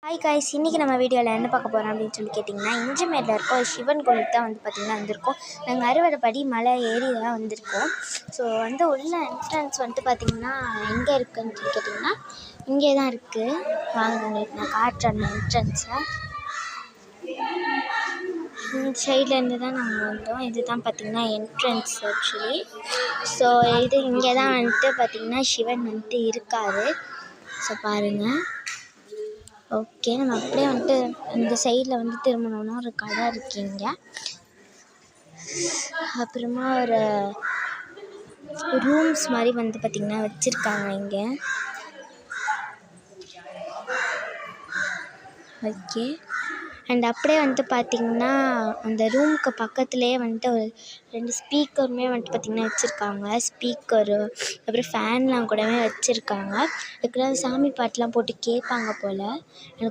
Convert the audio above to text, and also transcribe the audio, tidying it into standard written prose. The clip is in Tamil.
ஹாய் காய்ஸ், இன்றைக்கி நம்ம வீடியோவில் என்ன பார்க்க போகிறோம் அப்படின்னு சொல்லி கேட்டிங்கன்னா, இஞ்சிமேட்டில் இருக்க ஒரு சிவன் கோயிலுக்கு தான் பார்த்திங்கன்னா வந்திருக்கோம். நாங்கள் 60 படி மலை ஏறி தான் வந்திருக்கோம். ஸோ உள்ள என்ட்ரன்ஸ் பார்த்திங்கன்னா எங்கே இருக்குதுன்னு சொல்லி கேட்டிங்கன்னா இங்கே தான் இருக்குது. வாங்க உங்களுக்கு நான் காட்டுறேன் அந்த என்ட்ரன்ஸை. இந்த சைட்லேருந்து தான் நாங்கள் வந்தோம். இது தான் பார்த்திங்கன்னா என்ட்ரன்ஸ் ஆக்சுவலி. ஸோ இங்கே தான் பார்த்திங்கன்னா சிவன் இருக்கார். ஸோ பாருங்கள். ஓகே, நம்ம அப்படியே இந்த சைடில் திரும்பணுன்னா ஒரு கடை இருக்குங்க. அப்புறமா ஒரு ரூம்ஸ் மாதிரி பார்த்திங்கன்னா வச்சுருக்காங்க இங்கே. ஓகே, அண்ட் அப்படியே பார்த்திங்கன்னா அந்த ரூமுக்கு பக்கத்துலேயே ஒரு 2 ஸ்பீக்கருமே பார்த்திங்கன்னா வச்சுருக்காங்க. ஸ்பீக்கரு அப்புறம் ஃபேன்லாம் கூடவே வச்சுருக்காங்க. அதுக்குள்ள சாமி பாட்டெலாம் போட்டு கேட்பாங்க போல். எனக்கு